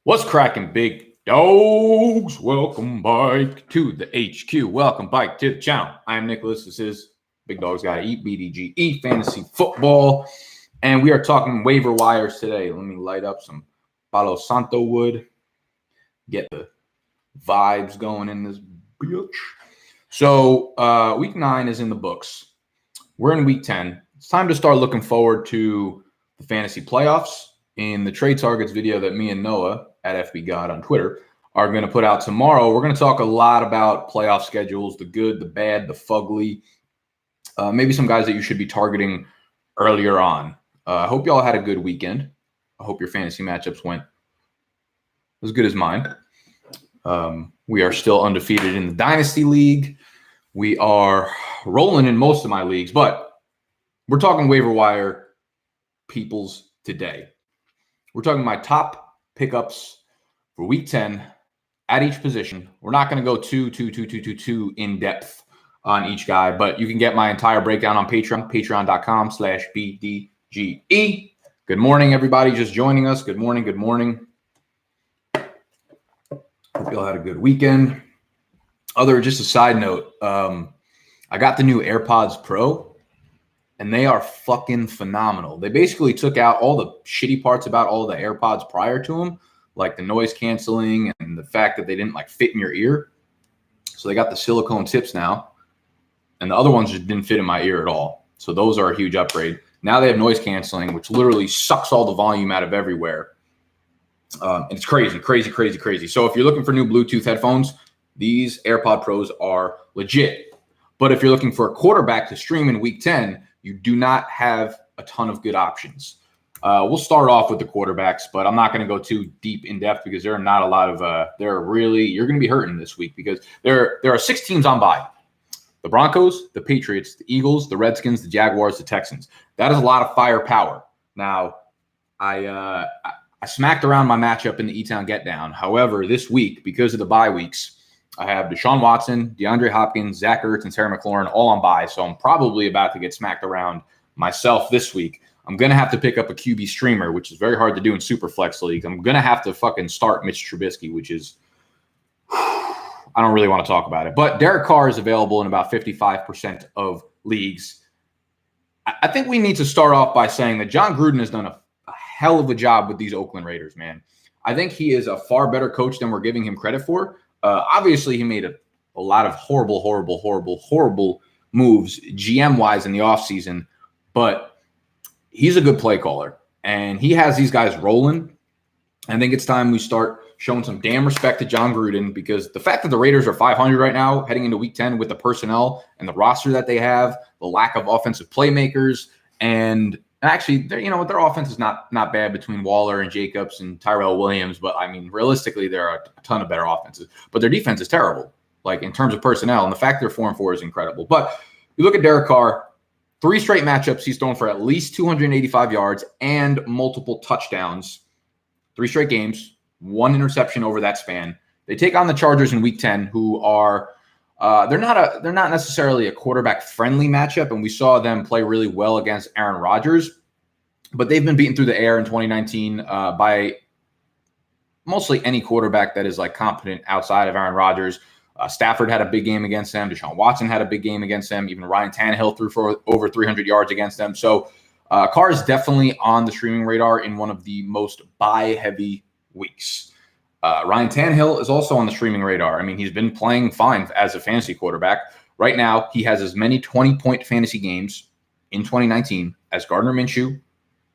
What's cracking, big dogs? Welcome back to the HQ. Welcome back to the channel. I'm Nicholas. This is Big Dogs Gotta Eat, BDGE Fantasy Football. And we are talking waiver wires today. Let me light up some Palo Santo wood. Get the vibes going in this bitch. So week 9 is in the books. We're in week 10. It's time to start looking forward to the fantasy playoffs. In the trade targets video that me and Noah at FB God on Twitter are going to put out tomorrow, we're going to talk a lot about playoff schedules, the good, the bad, the fugly, maybe some guys that you should be targeting earlier on. I hope y'all had a good weekend. I hope your fantasy matchups went as good as mine. We are still undefeated in the Dynasty League. We are rolling in most of my leagues, but we're talking waiver wire peoples today. We're talking my top pickups for week 10 at each position. We're not going to go too in depth on each guy, but you can get my entire breakdown on Patreon, patreon.com/BDGE. Good morning, everybody just joining us. Good morning. Good morning. Hope you all had a good weekend. Just a side note, I got the new AirPods Pro. And they are fucking phenomenal. They basically took out all the shitty parts about all the AirPods prior to them, like the noise canceling and the fact that they didn't fit in your ear. So they got the silicone tips now. And the other ones just didn't fit in my ear at all. So those are a huge upgrade. Now they have noise canceling, which literally sucks all the volume out of everywhere. And it's crazy. So if you're looking for new Bluetooth headphones, these AirPod Pros are legit. But if you're looking for a quarterback to stream in week 10, you do not have a ton of good options. We'll start off with the quarterbacks, but I'm not going to go too deep in depth because there are not a lot of you're going to be hurting this week because there are 6 teams on bye. The Broncos, the Patriots, the Eagles, the Redskins, the Jaguars, the Texans. That is a lot of firepower. Now, I smacked around my matchup in the E-Town Get Down. However, this week, because of the bye weeks, I have Deshaun Watson, DeAndre Hopkins, Zach Ertz, and Terry McLaurin all on bye, so I'm probably about to get smacked around myself this week. I'm going to have to pick up a QB streamer, which is very hard to do in Superflex leagues. I'm going to have to fucking start Mitch Trubisky, which is I don't really want to talk about it. But Derek Carr is available in about 55% of leagues. I think we need to start off by saying that Jon Gruden has done a hell of a job with these Oakland Raiders, man. I think he is a far better coach than we're giving him credit for. Obviously, he made a lot of horrible moves GM-wise in the offseason, but he's a good play caller, and he has these guys rolling. I think it's time we start showing some damn respect to Jon Gruden because the fact that the Raiders are 500 right now, heading into Week 10 with the personnel and the roster that they have, the lack of offensive playmakers, and actually, their offense is not bad between Waller and Jacobs and Tyrell Williams. But, I mean, realistically, there are a ton of better offenses. But their defense is terrible, in terms of personnel. And the fact they're 4-4 is incredible. But you look at Derek Carr, 3 straight matchups, he's thrown for at least 285 yards and multiple touchdowns. 3 straight games, 1 interception over that span. They take on the Chargers in Week 10, who are they're not necessarily a quarterback-friendly matchup, and we saw them play really well against Aaron Rodgers, but they've been beaten through the air in 2019 by mostly any quarterback that is competent outside of Aaron Rodgers. Stafford had a big game against them. Deshaun Watson had a big game against them. Even Ryan Tannehill threw for over 300 yards against them. So Carr is definitely on the streaming radar in one of the most buy-heavy weeks. Ryan Tannehill is also on the streaming radar. I mean, he's been playing fine as a fantasy quarterback. Right now, he has as many 20-point fantasy games in 2019 as Gardner Minshew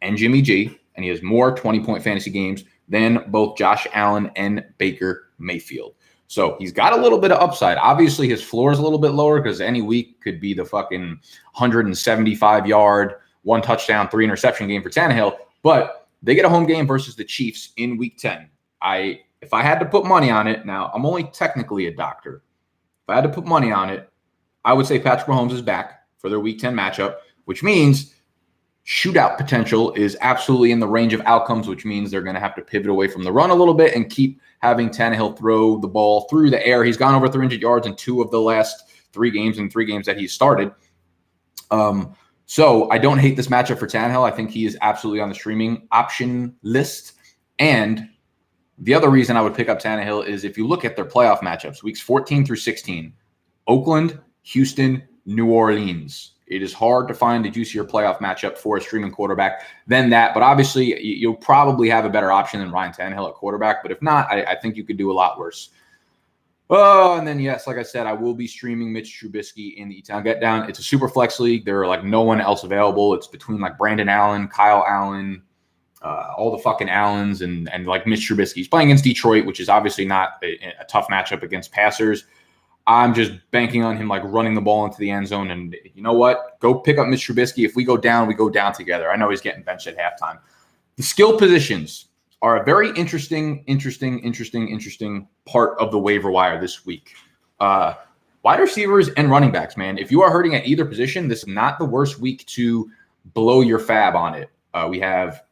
and Jimmy G, and he has more 20-point fantasy games than both Josh Allen and Baker Mayfield. So he's got a little bit of upside. Obviously, his floor is a little bit lower because any week could be the fucking 175-yard, 1 touchdown, 3 interception game for Tannehill. But they get a home game versus the Chiefs in Week 10. If I had to put money on it, now I'm only technically a doctor. If I had to put money on it, I would say Patra Holmes is back for their Week 10 matchup, which means shootout potential is absolutely in the range of outcomes, which means they're going to have to pivot away from the run a little bit and keep having Tannehill throw the ball through the air. He's gone over 300 yards in 2 of the last 3 games and 3 games that he's started. So I don't hate this matchup for Tannehill. I think he is absolutely on the streaming option list. And The other reason I would pick up Tannehill is if you look at their playoff matchups, weeks 14 through 16, Oakland, Houston, New Orleans. It is hard to find a juicier playoff matchup for a streaming quarterback than that. But obviously, you'll probably have a better option than Ryan Tannehill at quarterback. But if not, I think you could do a lot worse. Oh, and then, yes, like I said, I will be streaming Mitch Trubisky in the E-Town Get Down. It's a super flex league. There are like no one else available. It's between like Brandon Allen, Kyle Allen, all the fucking Allens, and like Mitch Trubisky. He's playing against Detroit, which is obviously not a tough matchup against passers. I'm just banking on him like running the ball into the end zone. And you know what? Go pick up Mitch Trubisky. If we go down, we go down together. I know he's getting benched at halftime. The skill positions are a very interesting part of the waiver wire this week. Wide receivers and running backs, man. If you are hurting at either position, this is not the worst week to blow your fab on it. We have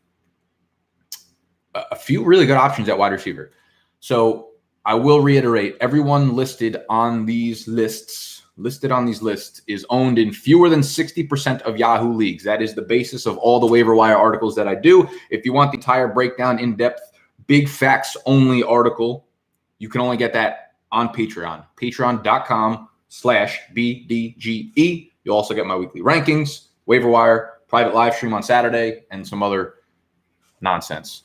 a few really good options at wide receiver. So I will reiterate, everyone listed on these lists is owned in fewer than 60% of Yahoo leagues. That is the basis of all the waiver wire articles that I do. If you want the entire breakdown, in-depth, big facts only article, you can only get that on Patreon. Patreon.com/BDGE. You'll also get my weekly rankings, waiver wire, private live stream on Saturday, and some other nonsense.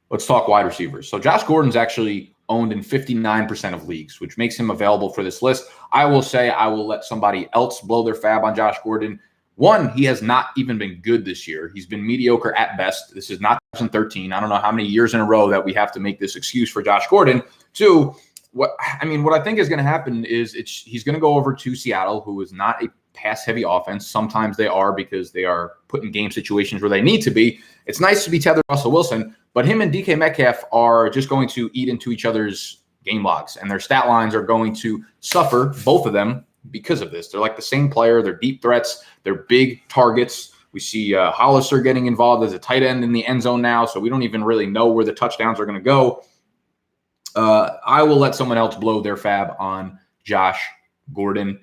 Let's talk wide receivers. So Josh Gordon's actually owned in 59% of leagues, which makes him available for this list. I will say I will let somebody else blow their fab on Josh Gordon. One, he has not even been good this year. He's been mediocre at best. This is not 2013. I don't know how many years in a row that we have to make this excuse for Josh Gordon. Two, what I think is going to happen is he's going to go over to Seattle, who is not a pass-heavy offense. Sometimes they are because they are put in game situations where they need to be. It's nice to be tethered to Russell Wilson, but him and DK Metcalf are just going to eat into each other's game logs, and their stat lines are going to suffer, both of them, because of this. They're like the same player. They're deep threats. They're big targets. We see Hollister getting involved as a tight end in the end zone now, so we don't even really know where the touchdowns are going to go. I will let someone else blow their fab on Josh Gordon.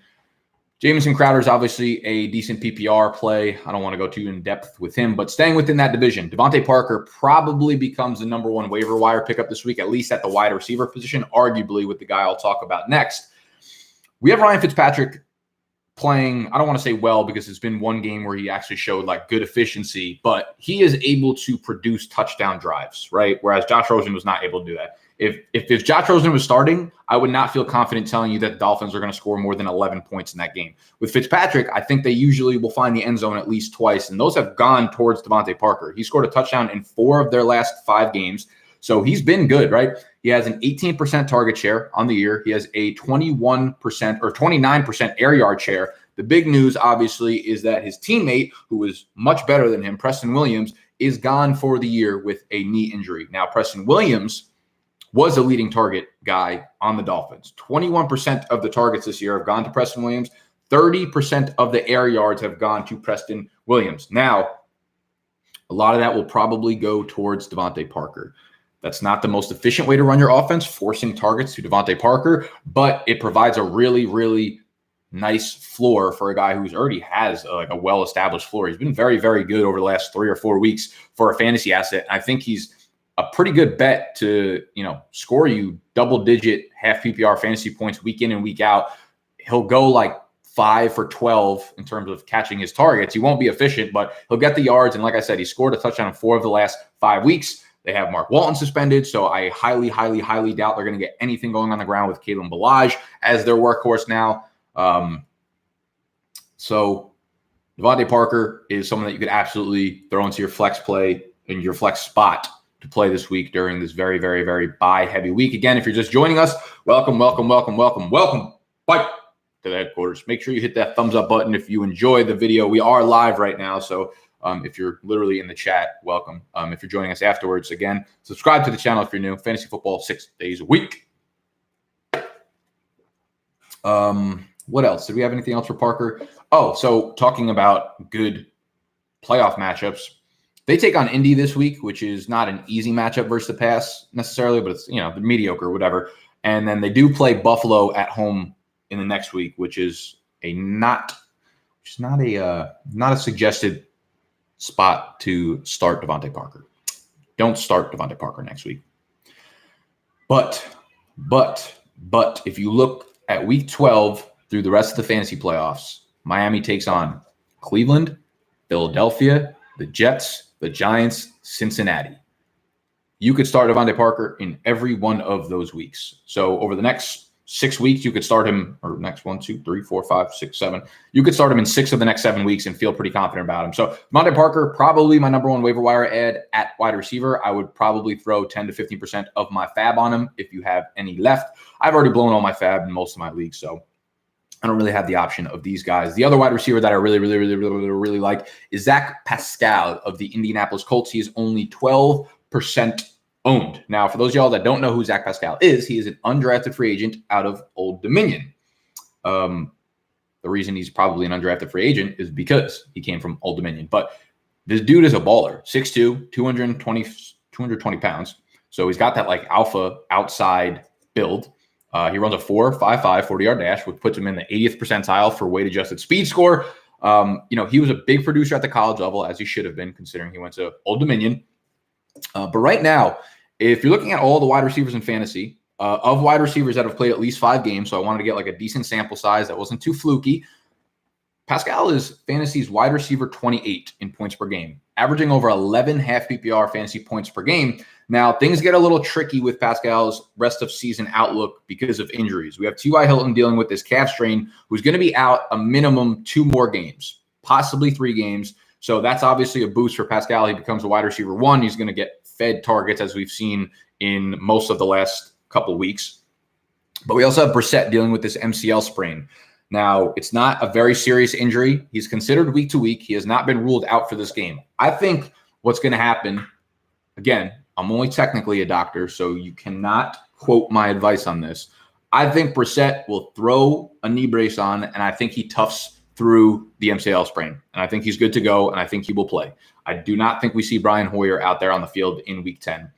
Jamison Crowder is obviously a decent PPR play. I don't want to go too in-depth with him, but staying within that division, Devante Parker probably becomes the number one waiver wire pickup this week, at least at the wide receiver position, arguably with the guy I'll talk about next. We have Ryan Fitzpatrick playing, I don't want to say well because it's been one game where he actually showed like good efficiency, but he is able to produce touchdown drives, right? Whereas Josh Rosen was not able to do that. If Josh Rosen was starting, I would not feel confident telling you that the Dolphins are going to score more than 11 points in that game. With Fitzpatrick, I think they usually will find the end zone at least twice, and those have gone towards Devante Parker. He scored a touchdown in 4 of their last 5 games, so he's been good, right? He has an 18% target share on the year. He has a 21% or 29% air yard share. The big news, obviously, is that his teammate, who is much better than him, Preston Williams, is gone for the year with a knee injury. Now, Preston Williams was a leading target guy on the Dolphins. 21% of the targets this year have gone to Preston Williams. 30% of the air yards have gone to Preston Williams. Now, a lot of that will probably go towards Devante Parker. That's not the most efficient way to run your offense, forcing targets to Devante Parker, but it provides a really, really nice floor for a guy who's already has a well-established floor. He's been very, very good over the last 3 or 4 weeks for a fantasy asset. I think he's a pretty good bet to, score you double-digit half PPR fantasy points week in and week out. He'll go like 5 for 12 in terms of catching his targets. He won't be efficient, but he'll get the yards. And like I said, he scored a touchdown in 4 of the last 5 weeks. They have Mark Walton suspended, so I highly, highly, highly doubt they're going to get anything going on the ground with Kalen Ballage as their workhorse now. So Devante Parker is someone that you could absolutely throw into your flex play in your flex spot to play this week during this very, very, very buy-heavy week. Again, if you're just joining us, welcome back to the headquarters. Make sure you hit that thumbs up button if you enjoy the video. We are live right now, so if you're literally in the chat, welcome. If you're joining us afterwards, again, subscribe to the channel if you're new. Fantasy football 6 days a week. What else? Did we have anything else for Parker? Oh, so talking about good playoff matchups, they take on Indy this week, which is not an easy matchup versus the pass necessarily, but it's, mediocre, whatever. And then they do play Buffalo at home in the next week, which is not a suggested spot to start Devante Parker. Don't start Devante Parker next week. But if you look at week 12 through the rest of the fantasy playoffs, Miami takes on Cleveland, Philadelphia, the Jets, the Giants, Cincinnati. You could start Devante Parker in every one of those weeks. So over the next 6 weeks, you could start him, or next 1, 2, 3, 4, 5, 6, 7. You could start him in 6 of the next 7 weeks and feel pretty confident about him. So Devante Parker, probably my number one waiver wire ad at wide receiver. I would probably throw 10 to 15% of my fab on him if you have any left. I've already blown all my fab in most of my leagues, so I don't really have the option of these guys. The other wide receiver that I really like is Zach Pascal of the Indianapolis Colts. He is only 12% owned. Now, for those of y'all that don't know who Zach Pascal is, he is an undrafted free agent out of Old Dominion. The reason he's probably an undrafted free agent is because he came from Old Dominion. But this dude is a baller, 6'2", 220 pounds. So he's got that like alpha outside build. He runs a 4.55 40-yard dash, which puts him in the 80th percentile for weight-adjusted speed score. He was a big producer at the college level, as he should have been, considering he went to Old Dominion. But right now, if you're looking at all the wide receivers in fantasy, of wide receivers that have played at least 5 games, so I wanted to get like a decent sample size that wasn't too fluky, Pascal is fantasy's wide receiver 28 in points per game, averaging over 11 half PPR fantasy points per game. Now, things get a little tricky with Pascal's rest of season outlook because of injuries. We have T.Y. Hilton dealing with this calf strain, who's going to be out a minimum 2 more games, possibly 3 games. So that's obviously a boost for Pascal. He becomes a wide receiver 1. He's going to get fed targets, as we've seen in most of the last couple of weeks. But we also have Brissett dealing with this MCL sprain. Now, it's not a very serious injury. He's considered week to week. He has not been ruled out for this game. I think what's going to happen, again, I'm only technically a doctor, so you cannot quote my advice on this. I think Brissett will throw a knee brace on, and I think he toughs through the MCL sprain. And I think he's good to go, and I think he will play. I do not think we see Brian Hoyer out there on the field in week 10.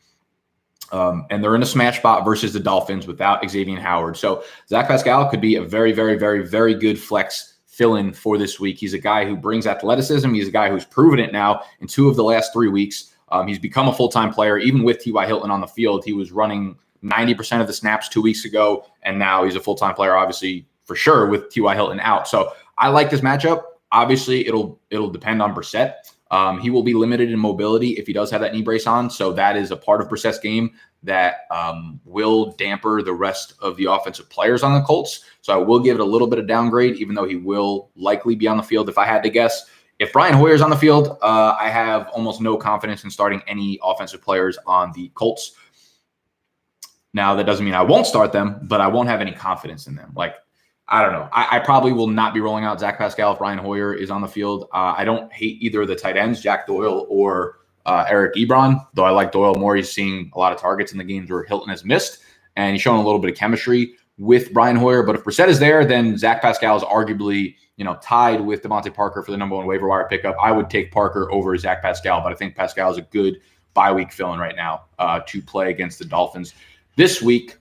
And they're in a smash spot versus the Dolphins without Xavier Howard. So Zach Pascal could be a very, very, very, very good flex fill-in for this week. He's a guy who brings athleticism. He's a guy who's proven it now in 2 of the last 3 weeks. He's become a full-time player. Even with T.Y. Hilton on the field, he was running 90% of the snaps 2 weeks ago, and now he's a full-time player, obviously, for sure, with T.Y. Hilton out. So I like this matchup. Obviously, it'll depend on Brissett. He will be limited in mobility if he does have that knee brace on. So that is a part of Brissett's game that will damper the rest of the offensive players on the Colts. So I will give it a little bit of downgrade, even though he will likely be on the field if I had to guess. If Brian Hoyer's on the field, I have almost no confidence in starting any offensive players on the Colts. Now, that doesn't mean I won't start them, but I won't have any confidence in them. Like, I don't know. I probably will not be rolling out Zach Pascal if Brian Hoyer is on the field. I don't hate either of the tight ends, Jack Doyle or Eric Ebron, though I like Doyle more. He's seeing a lot of targets in the games where Hilton has missed, and he's showing a little bit of chemistry with Brian Hoyer. But if Brissett is there, then Zach Pascal is arguably, tied with Devante Parker for the number 1 waiver wire pickup. I would take Parker over Zach Pascal, but I think Pascal is a good bye week fill-in right now to play against the Dolphins. This week,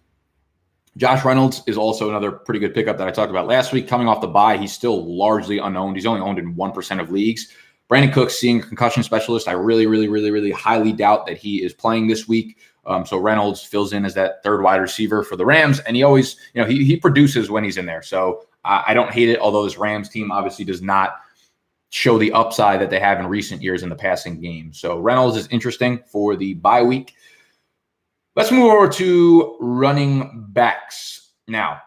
Josh Reynolds is also another pretty good pickup that I talked about last week. Coming off the bye, he's still largely unowned. He's only owned in 1% of leagues. Brandon Cooks, seeing a concussion specialist, I really highly doubt that he is playing this week. So Reynolds fills in as that 3rd wide receiver for the Rams, and he always, he produces when he's in there. So I don't hate it, although this Rams team obviously does not show the upside that they have in recent years in the passing game. So Reynolds is interesting for the bye week. Let's move over to running backs. Now,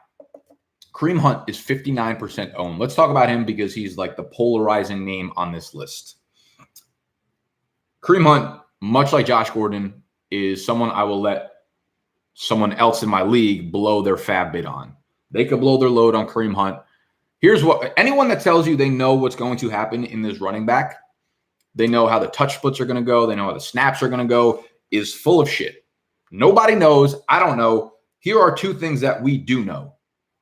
Kareem Hunt is 59% owned. Let's talk about him because he's like the polarizing name on this list. Kareem Hunt, much like Josh Gordon, is someone I will let someone else in my league blow their fab bid on. They could blow their load on Kareem Hunt. Here's what anyone that tells you they know what's going to happen in this running back, they know how the touch splits are going to go, they know how the snaps are going to go, is full of shit. Nobody knows. I don't know. Here are 2 things that we do know.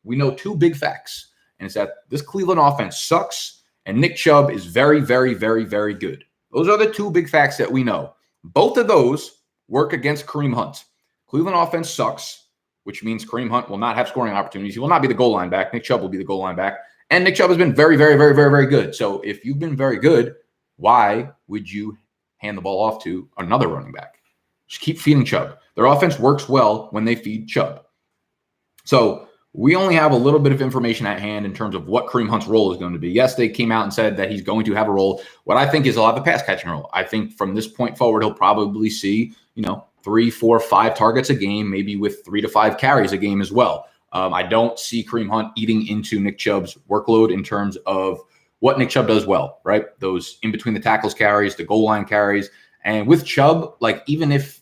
We know 2 big facts, and it's that this Cleveland offense sucks, and Nick Chubb is very, very, very, very good. Those are the 2 big facts that we know. Both of those work against Kareem Hunt. Cleveland offense sucks, which means Kareem Hunt will not have scoring opportunities. He will not be the goal line back. Nick Chubb will be the goal line back. And Nick Chubb has been very, very, very, very, very good. So if you've been very good, why would you hand the ball off to another running back? Just keep feeding Chubb. Their offense works well when they feed Chubb. So we only have a little bit of information at hand in terms of what Kareem Hunt's role is going to be. Yes, they came out and said that he's going to have a role. What I think is he'll have a pass catching role. I think from this point forward, he'll probably see, 3, 4, 5 targets a game, maybe with 3 to 5 carries a game as well. I don't see Kareem Hunt eating into Nick Chubb's workload in terms of what Nick Chubb does well, right? Those in between the tackles carries, the goal line carries. And with Chubb, like even if,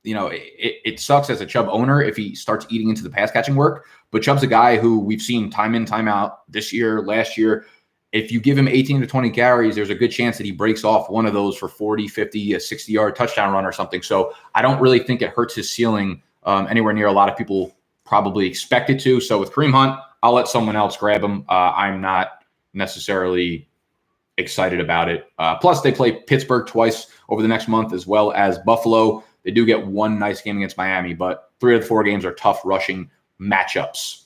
it sucks as a Chubb owner if he starts eating into the pass catching work, but Chubb's a guy who we've seen time in, time out this year, last year. If you give him 18 to 20 carries, there's a good chance that he breaks off one of those for 40, 50, a 60-yard touchdown run or something. So I don't really think it hurts his ceiling anywhere near a lot of people probably expect it to. So with Kareem Hunt, I'll let someone else grab him. I'm not necessarily excited about it. Plus, they play Pittsburgh twice over the next month as well as Buffalo. They do get one nice game against Miami, but 3 of the 4 games are tough rushing matchups.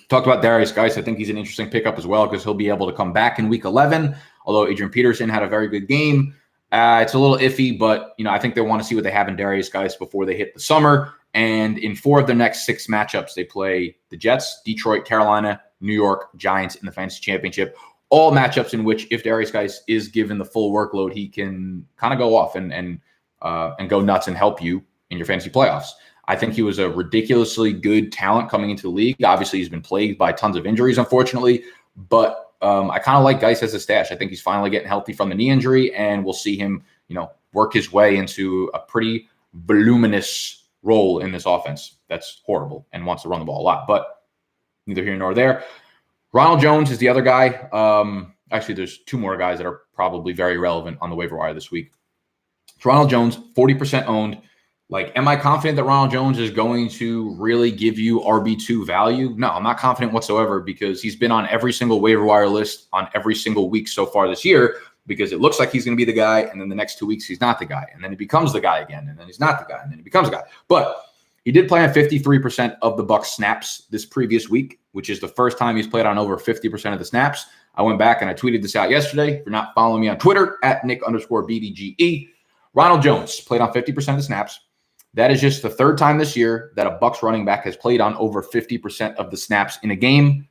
Talked about Darius Geis. I think he's an interesting pickup as well because he'll be able to come back in week 11, although Adrian Peterson had a very good game. It's a little iffy, but I think they want to see what they have in Darius Geis before they hit the summer. And in 4 of their next 6 matchups, they play the Jets, Detroit, Carolina, New York, Giants in the fantasy championship. All matchups in which if Darius Geis is given the full workload, he can kind of go off and go nuts and help you in your fantasy playoffs. I think he was a ridiculously good talent coming into the league. Obviously, he's been plagued by tons of injuries, unfortunately, but I kind of like Geis as a stash. I think he's finally getting healthy from the knee injury, and we'll see him, work his way into a pretty voluminous role in this offense that's horrible and wants to run the ball a lot, but neither here nor there. Ronald Jones is the other guy. Actually, there's 2 more guys that are probably very relevant on the waiver wire this week. It's Ronald Jones, 40% owned. Like, am I confident that Ronald Jones is going to really give you RB2 value? No, I'm not confident whatsoever because he's been on every single waiver wire list on every single week so far this year because it looks like he's going to be the guy, and then the next 2 weeks he's not the guy, and then he becomes the guy again, and then he's not the guy, and then he becomes a guy. But he did play on 53% of the Bucs snaps this previous week, which is the first time he's played on over 50% of the snaps. I went back and I tweeted this out yesterday. If you're not following me on Twitter, at Nick_BDGE, Ronald Jones played on 50% of the snaps. That is just the 3rd time this year that a Bucs running back has played on over 50% of the snaps in a game.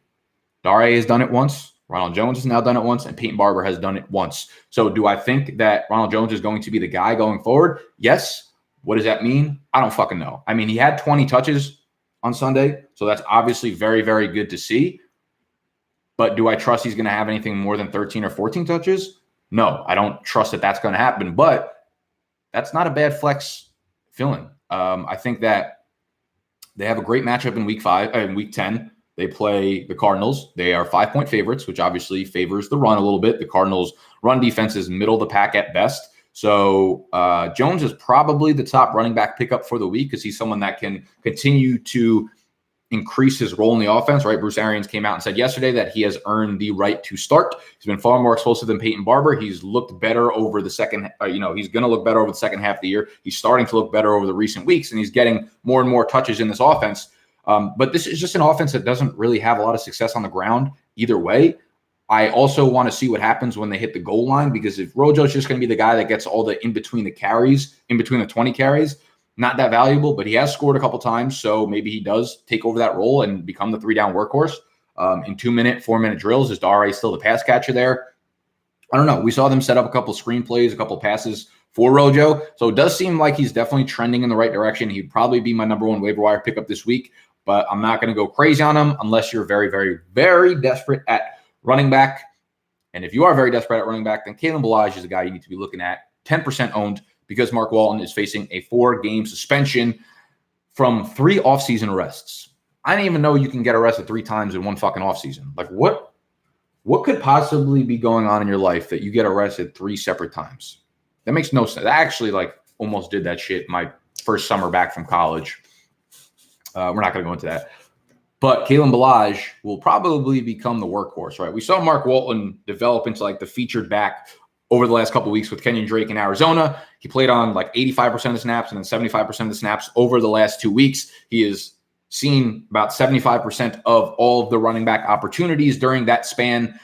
Dare has done it once. Ronald Jones has now done it once, and Peyton Barber has done it once. So do I think that Ronald Jones is going to be the guy going forward? Yes. What does that mean? I don't fucking know. I mean, he had 20 touches on Sunday, so that's obviously very, very good to see. But do I trust he's going to have anything more than 13 or 14 touches? No, I don't trust that that's going to happen, but that's not a bad flex fill-in. I think that they have a great matchup in week 10. They play the Cardinals. They are 5-point favorites, which obviously favors the run a little bit. The Cardinals' run defense is middle of the pack at best. So Jones is probably the top running back pickup for the week because he's someone that can continue to increase his role in the offense, right? Bruce Arians came out and said yesterday that he has earned the right to start. He's been far more explosive than Peyton Barber. He's looked better over the second, he's going to look better over the second half of the year. He's starting to look better over the recent weeks, and he's getting more and more touches in this offense. But this is just an offense that doesn't really have a lot of success on the ground either way. I also want to see what happens when they hit the goal line, because if Rojo's just going to be the guy that gets all the in between the 20 carries, not that valuable, but he has scored a couple times. So maybe he does take over that role and become the 3-down workhorse. In 2-minute, 4-minute drills, is Dare still the pass catcher there? I don't know. We saw them set up a couple screenplays, a couple passes for Rojo. So it does seem like he's definitely trending in the right direction. He'd probably be my number 1 waiver wire pickup this week, but I'm not going to go crazy on him unless you're very, very, very desperate at running back. And if you are very desperate at running back, then Kalen Ballage is a guy you need to be looking at. 10% owned because Mark Walton is facing a 4-game suspension from 3 offseason arrests. I didn't even know you can get arrested 3 times in one fucking offseason. Like, what could possibly be going on in your life that you get arrested 3 separate times? That makes no sense. I actually almost did that shit my first summer back from college. We're not going to go into that. But Kalen Ballage will probably become the workhorse, right? We saw Mark Walton develop into the featured back over the last couple of weeks with Kenyon Drake in Arizona. He played on 85% of the snaps and then 75% of the snaps over the last 2 weeks. He has seen about 75% of all of the running back opportunities during that span.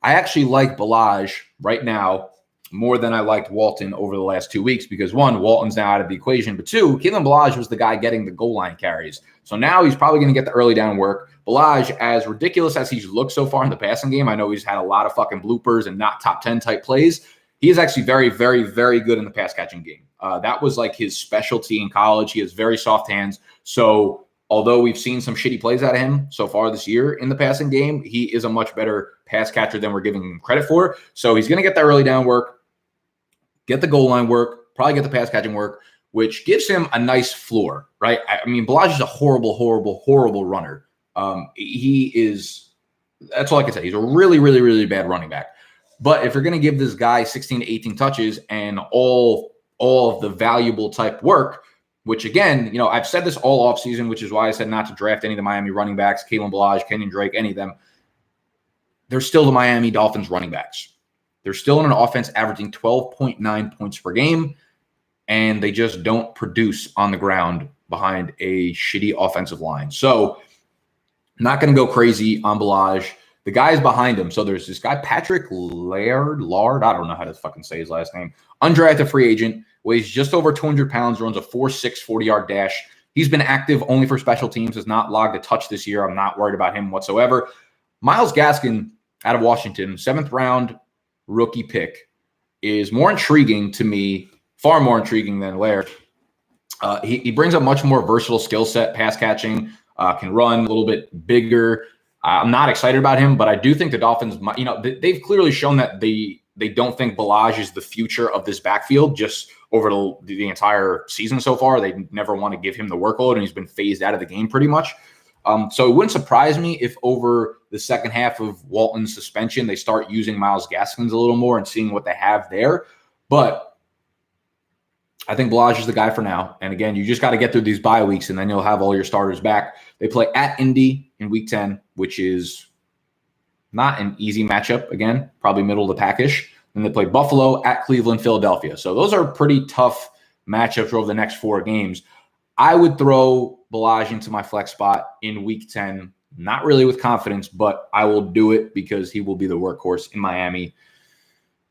I actually like Ballage right now more than I liked Walton over the last 2 weeks because, one, Walton's now out of the equation, but two, Kalen Ballage was the guy getting the goal line carries. So now he's probably going to get the early down work. Ballage, as ridiculous as he's looked so far in the passing game, I know he's had a lot of fucking bloopers and not top 10 type plays. He is actually very, very, very good in the pass catching game. That was like his specialty in college. He has very soft hands. So although we've seen some shitty plays out of him so far this year in the passing game, he is a much better pass catcher than we're giving him credit for. So he's going to get that early down work, get the goal line work, probably get the pass catching work, which gives him a nice floor, right? I mean, Ballage is a horrible, horrible, horrible runner. He is, that's all I can say. He's a really, really, really bad running back. But if you're going to give this guy 16 to 18 touches and all of the valuable type work, which again, I've said this all offseason, which is why I said not to draft any of the Miami running backs, Kalen Ballage, Kenyon Drake, any of them. They're still the Miami Dolphins running backs. They're still in an offense averaging 12.9 points per game, and they just don't produce on the ground behind a shitty offensive line. So not going to go crazy on Ballage. The guys behind him, so there's this guy, Patrick Lard, I don't know how to fucking say his last name, undrafted free agent, weighs just over 200 pounds, runs a 4.6 40-yard dash. He's been active only for special teams, has not logged a touch this year. I'm not worried about him whatsoever. Myles Gaskin out of Washington, 7th round rookie pick, is more intriguing to me, far more intriguing than Laird. He brings a much more versatile skill set, pass catching, can run a little bit bigger. I'm not excited about him, but I do think the Dolphins, they've clearly shown that they don't think Ballage is the future of this backfield just over the entire season so far. They never want to give him the workload, and he's been phased out of the game pretty much. So it wouldn't surprise me if over the second half of Walton's suspension, they start using Myles Gaskin a little more and seeing what they have there. But I think Ballage is the guy for now. And again, you just got to get through these bye weeks, and then you'll have all your starters back. They play at Indy in week 10, which is not an easy matchup. Again, probably middle of the pack-ish. Then they play Buffalo, at Cleveland, Philadelphia. So those are pretty tough matchups over the next 4 games. I would throw Ballage into my flex spot in week 10, not really with confidence, but I will do it because he will be the workhorse in Miami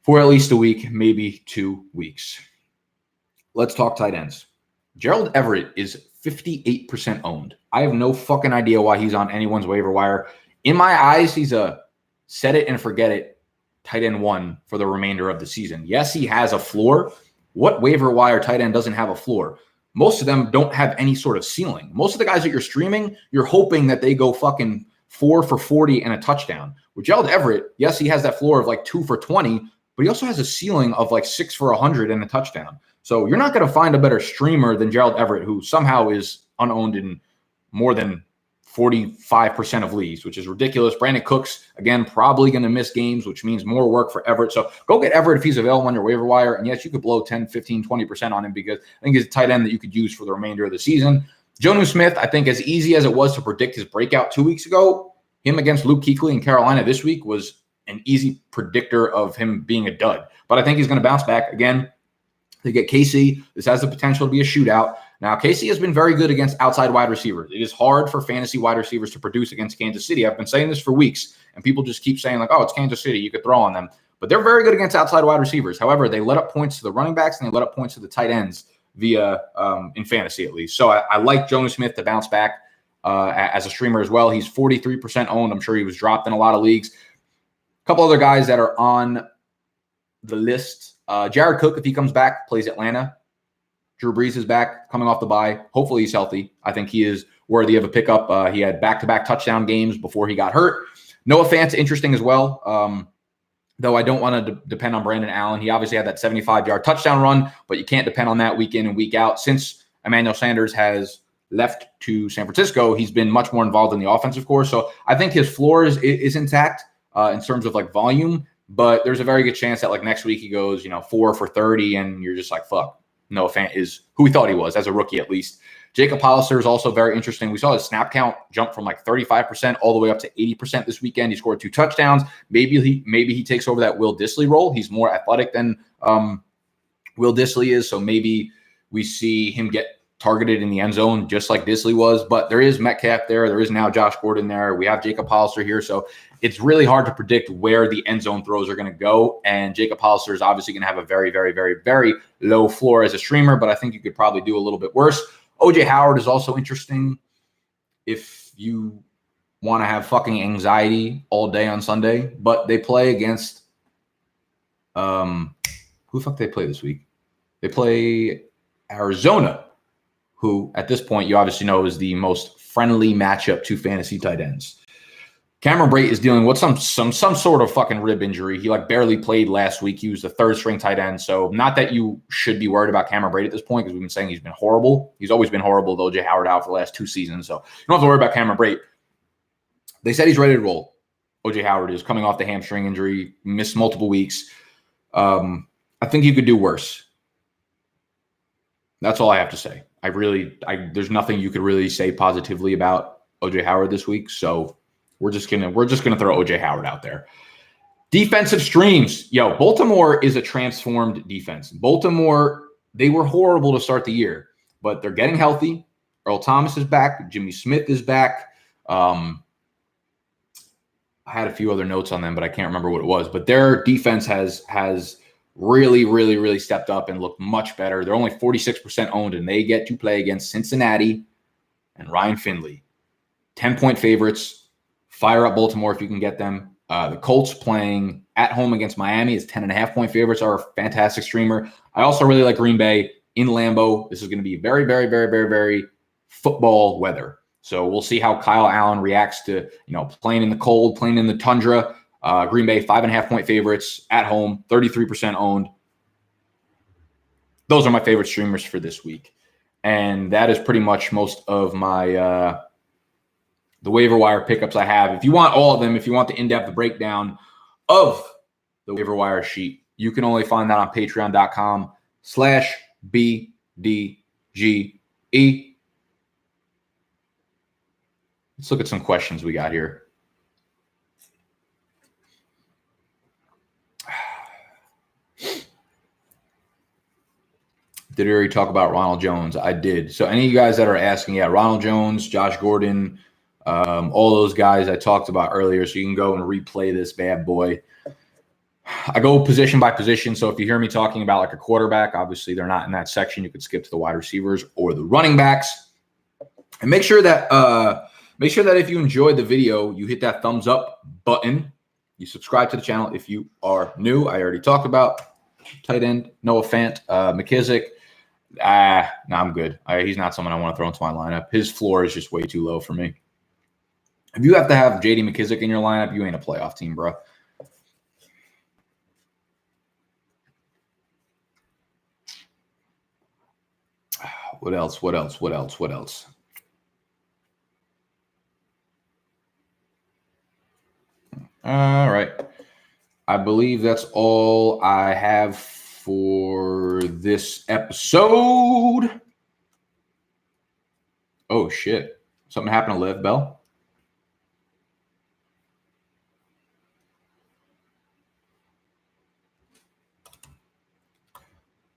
for at least a week, maybe 2 weeks. Let's talk tight ends. Gerald Everett is 58% owned. I have no fucking idea why he's on anyone's waiver wire. In my eyes, he's a set it and forget it tight end 1 for the remainder of the season. Yes, he has a floor. What waiver wire tight end doesn't have a floor? Most of them don't have any sort of ceiling. Most of the guys that you're streaming, you're hoping that they go fucking 4 for 40 and a touchdown. With Gerald Everett, yes, he has that floor of like 2 for 20, but he also has a ceiling of like 6 for 100 and a touchdown. So you're not going to find a better streamer than Gerald Everett, who somehow is unowned in more than 45% of leagues, which is ridiculous. Brandon Cooks, again, probably going to miss games, which means more work for Everett. So go get Everett if he's available on your waiver wire. And yes, you could blow 10, 15, 20% on him because I think he's a tight end that you could use for the remainder of the season. Jonnu Smith, I think as easy as it was to predict his breakout 2 weeks ago, him against Luke Kuechly in Carolina this week was an easy predictor of him being a dud. But I think he's going to bounce back. Again, they get KC. This has the potential to be a shootout. Now, KC has been very good against outside wide receivers. It is hard for fantasy wide receivers to produce against Kansas City. I've been saying this for weeks, and people just keep saying, like, oh, it's Kansas City. You could throw on them. But they're very good against outside wide receivers. However, they let up points to the running backs, and they let up points to the tight ends via in fantasy at least. So I like Jonnu Smith to bounce back as a streamer as well. He's 43% owned. I'm sure he was dropped in a lot of leagues. A couple other guys that are on the list. Jared Cook, if he comes back, plays Atlanta. Drew Brees is back, coming off the bye. Hopefully he's healthy. I think he is worthy of a pickup. He had back-to-back touchdown games before he got hurt. Noah Fant's interesting as well, though I don't want to depend on Brandon Allen. He obviously had that 75-yard touchdown run, but you can't depend on that week in and week out. Since Emmanuel Sanders has left to San Francisco, he's been much more involved in the offense, of course. So I think his floor is intact in terms of like volume. But there's a very good chance that like next week he goes, 4 for 30, and you're just like, fuck, Noah Fant is who we thought he was as a rookie at least. Jacob Hollister is also very interesting. We saw his snap count jump from like 35% all the way up to 80% this weekend. He scored 2 touchdowns. Maybe he takes over that Will Dissly role. He's more athletic than Will Dissly is, so maybe we see him get targeted in the end zone, just like Disley was. But there is Metcalf there. There is now Josh Gordon there. We have Jacob Hollister here. So it's really hard to predict where the end zone throws are going to go. And Jacob Hollister is obviously going to have a very, very, very, very low floor as a streamer, but I think you could probably do a little bit worse. OJ Howard is also interesting if you want to have fucking anxiety all day on Sunday, but they play against who the fuck they play this week? They play Arizona, who at this point you obviously know is the most friendly matchup to fantasy tight ends. Cameron Brate is dealing with some sort of fucking rib injury. He barely played last week. He was the third string tight end. So not that you should be worried about Cameron Brate at this point, because we've been saying he's been horrible. He's always been horrible with OJ Howard out for the last 2 seasons. So you don't have to worry about Cameron Brate. They said he's ready to roll. OJ Howard is coming off the hamstring injury, missed multiple weeks. I think you could do worse. That's all I have to say. There's nothing you could really say positively about OJ Howard this week. So we're just gonna throw OJ Howard out there. Defensive streams. Yo, Baltimore is a transformed defense. Baltimore, they were horrible to start the year, but they're getting healthy. Earl Thomas is back. Jimmy Smith is back. I had a few other notes on them, but I can't remember what it was. But their defense has really, really, really stepped up and looked much better. They're only 46% owned, and they get to play against Cincinnati and Ryan Finley. 10-point favorites. Fire up Baltimore if you can get them. The Colts playing at home against Miami is 10.5-point favorites, are a fantastic streamer. I also really like Green Bay in Lambeau. This is going to be very, very, very, very, very football weather. So we'll see how Kyle Allen reacts to, playing in the cold, playing in the tundra. Green Bay, 5.5-point favorites at home, 33% owned. Those are my favorite streamers for this week. And that is pretty much most of my the waiver wire pickups I have. If you want all of them, if you want the in-depth breakdown of the waiver wire sheet, you can only find that on patreon.com/BDGE. Let's look at some questions we got here. Did we already talk about Ronald Jones? I did. So any of you guys that are asking, Ronald Jones, Josh Gordon, all those guys I talked about earlier, so you can go and replay this bad boy. I go position by position, so if you hear me talking about like a quarterback, obviously they're not in that section. You could skip to the wide receivers or the running backs. And make sure that if you enjoyed the video, you hit that thumbs up button. You subscribe to the channel if you are new. I already talked about tight end Noah Fant, McKissick. No, I'm good. He's not someone I want to throw into my lineup. His floor is just way too low for me. If you have to have J.D. McKissick in your lineup, you ain't a playoff team, bro. What else? All right. I believe that's all I have for this episode. Oh, shit. Something happened to Lev Bell?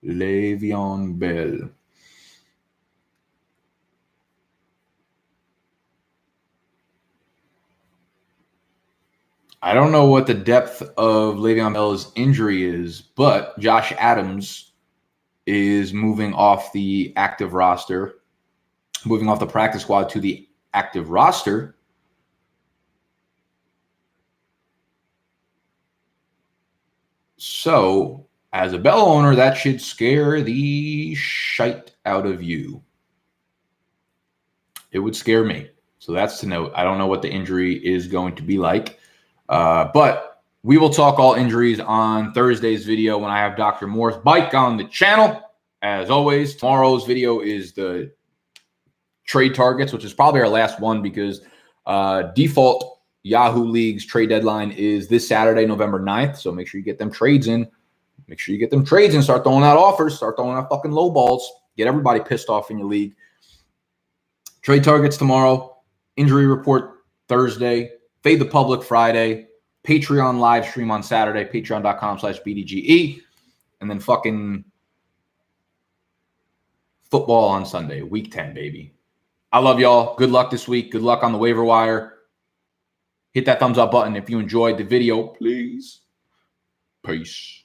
Le'Veon Bell. I don't know what the depth of Le'Veon Bell's injury is, but Josh Adams is moving off the active roster, moving off the practice squad to the active roster. So, as a Bell owner, that should scare the shite out of you. It would scare me. So that's to note. I don't know what the injury is going to be like. But we will talk all injuries on Thursday's video when I have Dr. Moore's bike on the channel. As always, tomorrow's video is the trade targets, which is probably our last one because default Yahoo League's trade deadline is this Saturday, November 9th. So make sure you get them trades in. Start throwing out offers. Start throwing out fucking low balls. Get everybody pissed off in your league. Trade targets tomorrow. Injury report Thursday. Fade the Public Friday. Patreon live stream on Saturday. Patreon.com/BDGE. And then fucking Football on Sunday, week 10, baby. I love y'all. Good luck this week. Good luck on the waiver wire. Hit that thumbs up button if you enjoyed the video, please. Peace.